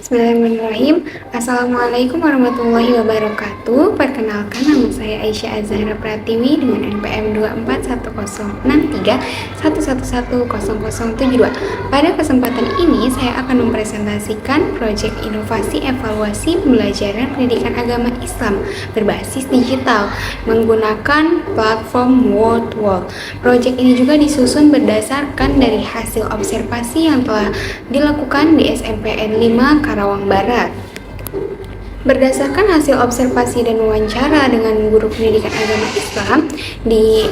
Bismillahirrahmanirrahim. Assalamualaikum warahmatullahi wabarakatuh. Perkenalkan, nama saya Aisyah Azhara Pratiwi dengan NPM 2410631110072. Pada kesempatan ini saya akan mempresentasikan proyek inovasi evaluasi pembelajaran pendidikan agama Islam berbasis digital menggunakan platform WordWall. Proyek ini juga disusun berdasarkan dari hasil observasi yang telah dilakukan di SMPN 5 Karawang Barat. Berdasarkan hasil observasi dan wawancara dengan guru pendidikan agama Islam di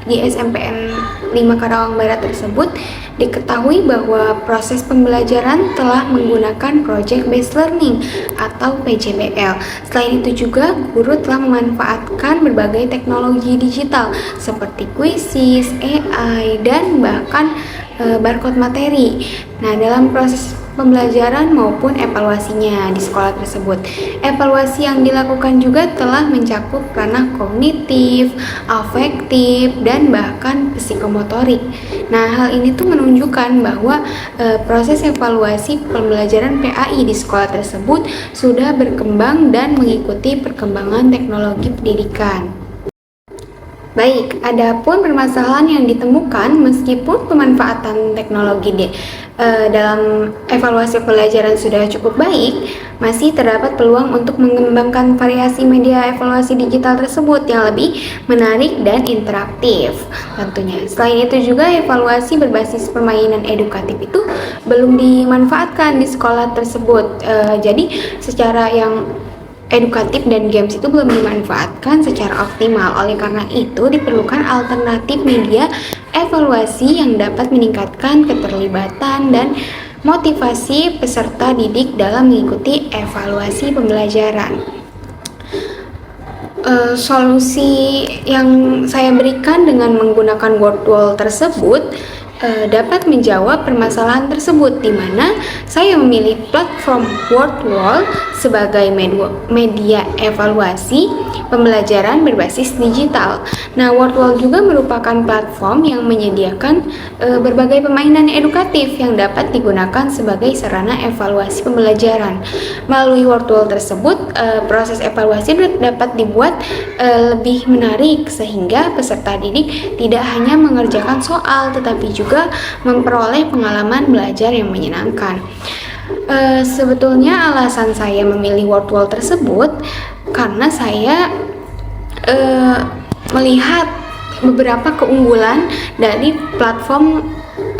SMPN 5 Karawang Barat tersebut, diketahui bahwa proses pembelajaran telah menggunakan Project Based Learning atau PJBL. Selain itu juga guru telah memanfaatkan berbagai teknologi digital seperti quizzes, AI, dan bahkan barcode materi. Nah, dalam proses pembelajaran maupun evaluasinya di sekolah tersebut, evaluasi yang dilakukan juga telah mencakup ranah kognitif, afektif, dan bahkan psikomotorik. Nah, hal ini tuh menunjukkan bahwa proses evaluasi pembelajaran PAI di sekolah tersebut sudah berkembang dan mengikuti perkembangan teknologi pendidikan. Baik, adapun permasalahan yang ditemukan meskipun pemanfaatan teknologi dalam evaluasi pembelajaran sudah cukup baik, masih terdapat peluang untuk mengembangkan variasi media evaluasi digital tersebut yang lebih menarik dan interaktif tentunya. Selain itu juga evaluasi berbasis permainan edukatif itu belum dimanfaatkan di sekolah tersebut. Jadi secara yang edukatif dan games itu belum dimanfaatkan secara optimal. Oleh karena itu, diperlukan alternatif media evaluasi yang dapat meningkatkan keterlibatan dan motivasi peserta didik dalam mengikuti evaluasi pembelajaran. Solusi yang saya berikan dengan menggunakan WordWall tersebut dapat menjawab permasalahan tersebut, di mana saya memilih platform WordWall sebagai media evaluasi pembelajaran berbasis digital. Nah, WordWall juga merupakan platform yang menyediakan berbagai permainan edukatif yang dapat digunakan sebagai sarana evaluasi pembelajaran. Melalui WordWall tersebut, proses evaluasi dapat dibuat lebih menarik sehingga peserta didik tidak hanya mengerjakan soal tetapi juga memperoleh pengalaman belajar yang menyenangkan. Sebetulnya alasan saya memilih WordWall tersebut karena saya melihat beberapa keunggulan dari platform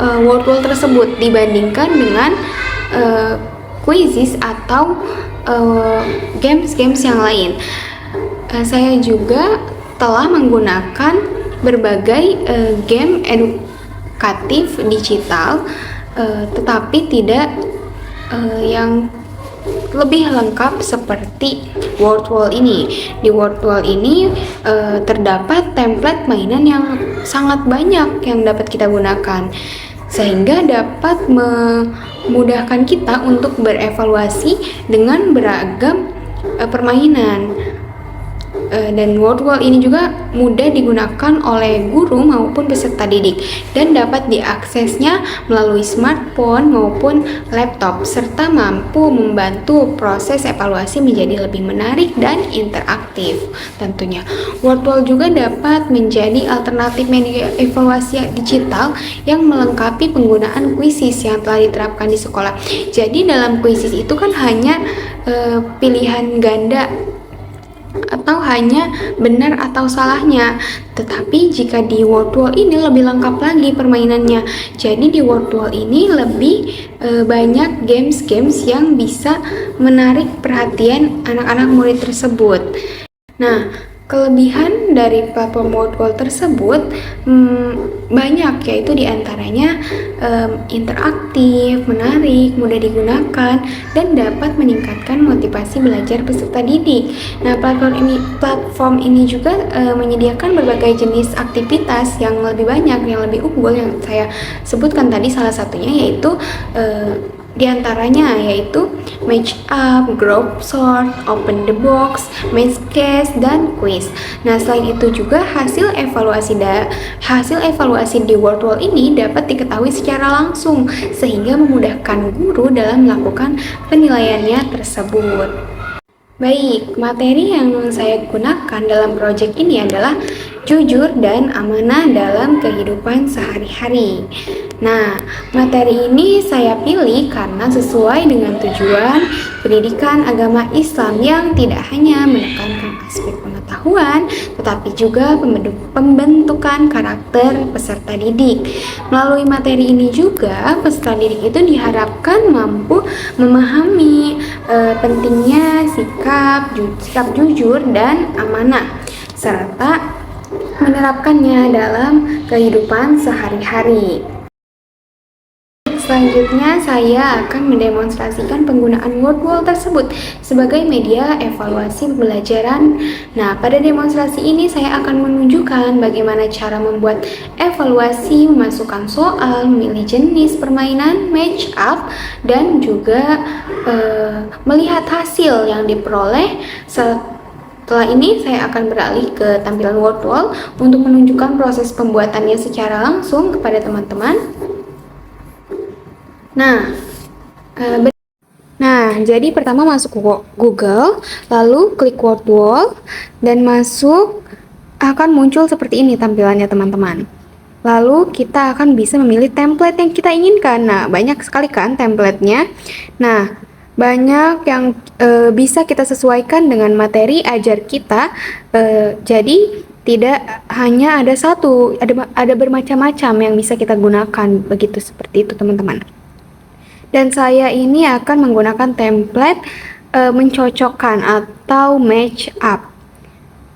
WordWall tersebut dibandingkan dengan quizzes atau games-games yang lain. Saya juga telah menggunakan berbagai game edukatif digital, tetapi tidak yang lebih lengkap seperti WordWall ini. Di WordWall ini terdapat template mainan yang sangat banyak yang dapat kita gunakan, sehingga dapat memudahkan kita untuk berevaluasi dengan beragam permainan. Dan WordWall ini juga mudah digunakan oleh guru maupun peserta didik dan dapat diaksesnya melalui smartphone maupun laptop, serta mampu membantu proses evaluasi menjadi lebih menarik dan interaktif tentunya. WordWall juga dapat menjadi alternatif media evaluasi digital yang melengkapi penggunaan quizzes yang telah diterapkan di sekolah. Jadi dalam quizzes itu kan hanya pilihan ganda atau hanya benar atau salahnya. Tetapi jika di WordWall ini lebih lengkap lagi permainannya. Jadi di WordWall ini lebih banyak games-games yang bisa menarik perhatian anak-anak murid tersebut. Nah, kelebihan dari platform WordWall tersebut banyak, yaitu diantaranya interaktif, menarik, mudah digunakan, dan dapat meningkatkan motivasi belajar peserta didik. Nah, platform ini juga menyediakan berbagai jenis aktivitas yang lebih banyak, yang lebih unggul, yang saya sebutkan tadi salah satunya yaitu Di antaranya yaitu match up, group sort, open the box, match case, dan quiz. Nah, selain itu juga hasil evaluasi di Wordwall ini dapat diketahui secara langsung sehingga memudahkan guru dalam melakukan penilaiannya tersebut. Baik, materi yang saya gunakan dalam proyek ini adalah jujur dan amanah dalam kehidupan sehari-hari. Nah, materi ini saya pilih karena sesuai dengan tujuan pendidikan agama Islam yang tidak hanya menekankan aspek pengetahuan, tetapi juga pembentukan karakter peserta didik. Melalui materi ini juga, peserta didik itu diharapkan mampu memahami pentingnya sikap jujur dan amanah, serta menerapkannya dalam kehidupan sehari-hari. Selanjutnya, saya akan mendemonstrasikan penggunaan Wordwall tersebut sebagai media evaluasi pembelajaran. Nah, pada demonstrasi ini saya akan menunjukkan bagaimana cara membuat evaluasi, memasukkan soal, memilih jenis permainan, match up, dan juga melihat hasil yang diperoleh. Setelah ini, saya akan beralih ke tampilan Wordwall untuk menunjukkan proses pembuatannya secara langsung kepada teman-teman. Jadi pertama masuk Google, lalu klik Wordwall, dan masuk, akan muncul seperti ini tampilannya teman-teman. Lalu kita akan bisa memilih template yang kita inginkan. Nah, banyak sekali kan template-nya. Nah, banyak yang bisa kita sesuaikan dengan materi ajar kita. Jadi tidak hanya ada satu, ada bermacam-macam yang bisa kita gunakan, begitu seperti itu teman-teman. Dan saya ini akan menggunakan template mencocokkan atau match up.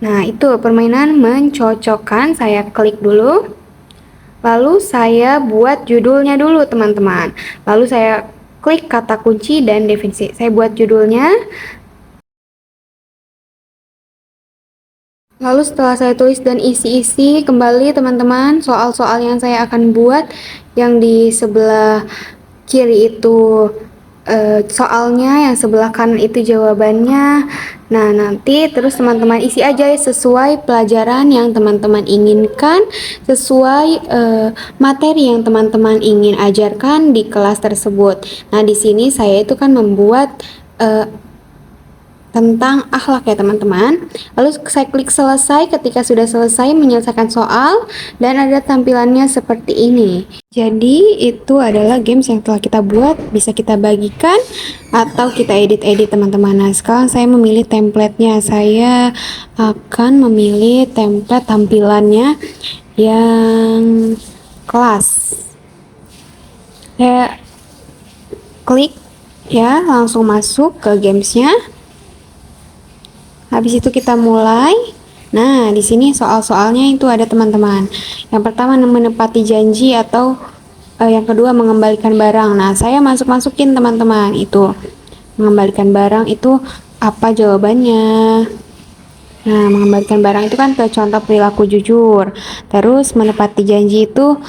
Nah, itu permainan mencocokkan, saya klik dulu. Lalu saya buat judulnya dulu teman-teman. Lalu saya klik kata kunci dan definisi. Saya buat judulnya. Lalu setelah saya tulis dan isi kembali teman-teman soal-soal yang saya akan buat, yang di sebelah kiri itu soalnya, yang sebelah kanan itu jawabannya. Nah, nanti terus teman-teman isi aja sesuai pelajaran yang teman-teman inginkan, sesuai materi yang teman-teman ingin ajarkan di kelas tersebut. Nah, di sini saya itu kan membuat tentang akhlak ya teman-teman. Lalu saya klik selesai. Ketika sudah selesai menyelesaikan soal, dan ada tampilannya seperti ini. Jadi itu adalah games yang telah kita buat, bisa kita bagikan atau kita edit-edit teman-teman. Nah, sekarang saya memilih template-nya. Saya akan memilih template tampilannya yang kelas. Saya klik ya, langsung masuk ke gamesnya. Habis itu kita mulai. Nah, di sini soal-soalnya itu ada teman-teman. Yang pertama menepati janji, atau yang kedua mengembalikan barang. Nah, saya masukin teman-teman, itu mengembalikan barang itu apa jawabannya. Nah, mengembalikan barang itu kan contoh perilaku jujur. Terus menepati janji itu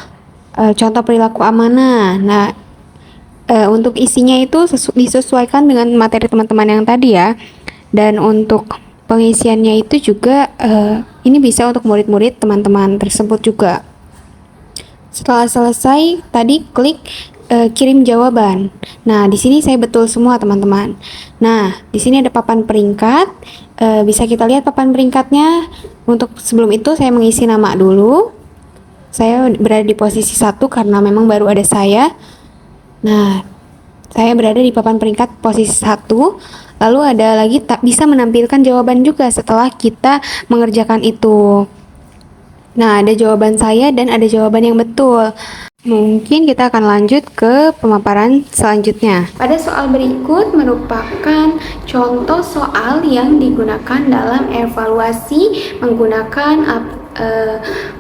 contoh perilaku amanah. Nah, untuk isinya itu disesuaikan dengan materi teman-teman yang tadi ya. Dan untuk pengisiannya itu juga ini bisa untuk murid-murid teman-teman tersebut juga. Setelah selesai, tadi klik kirim jawaban. Nah, di sini saya betul semua teman-teman. Nah, di sini ada papan peringkat. Bisa kita lihat papan peringkatnya. Untuk sebelum itu saya mengisi nama dulu. Saya berada di posisi 1 karena memang baru ada saya. Nah, saya berada di papan peringkat posisi 1. Lalu ada lagi bisa menampilkan jawaban juga setelah kita mengerjakan itu. Nah, ada jawaban saya dan ada jawaban yang betul. Mungkin kita akan lanjut ke pemaparan selanjutnya. Pada soal berikut merupakan contoh soal yang digunakan dalam evaluasi menggunakan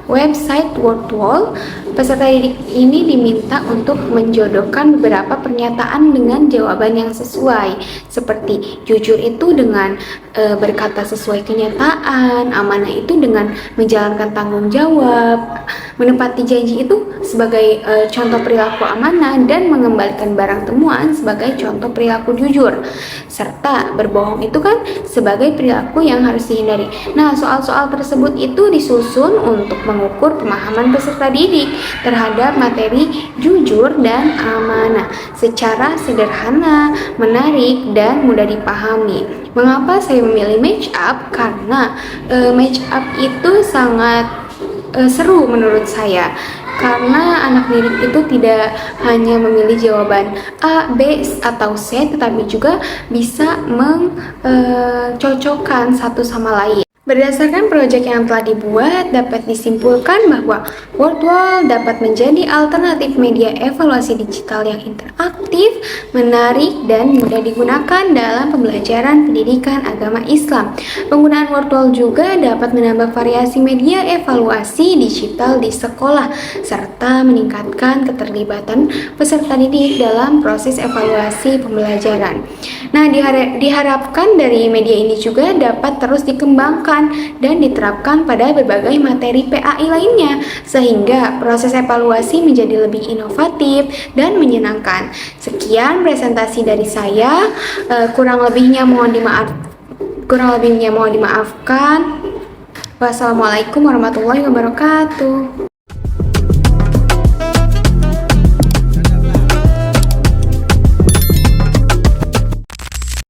website Wordwall, peserta didik ini diminta untuk menjodohkan beberapa pernyataan dengan jawaban yang sesuai, seperti jujur itu dengan berkata sesuai kenyataan, amanah itu dengan menjalankan tanggung jawab, menepati janji itu sebagai contoh perilaku amanah, dan mengembalikan barang temuan sebagai contoh perilaku jujur, serta berbohong itu kan sebagai perilaku yang harus dihindari. Nah, soal-soal tersebut itu disusun untuk mengukur pemahaman peserta didik terhadap materi jujur dan amanah secara sederhana, menarik, dan mudah dipahami. Mengapa saya memilih match up? Karena match up itu sangat seru menurut saya, karena anak didik itu tidak hanya memilih jawaban A, B, atau C, tetapi juga bisa mencocokkan satu sama lain. Berdasarkan proyek yang telah dibuat, dapat disimpulkan bahwa Wordwall dapat menjadi alternatif media evaluasi digital yang interaktif, menarik, dan mudah digunakan dalam pembelajaran pendidikan agama Islam. Penggunaan Wordwall juga dapat menambah variasi media evaluasi digital di sekolah, serta meningkatkan keterlibatan peserta didik dalam proses evaluasi pembelajaran. Nah, diharapkan dari media ini juga dapat terus dikembangkan dan diterapkan pada berbagai materi PAI lainnya, sehingga proses evaluasi menjadi lebih inovatif dan menyenangkan. Sekian presentasi dari saya, kurang lebihnya mohon dimaafkan. Wassalamualaikum warahmatullahi wabarakatuh.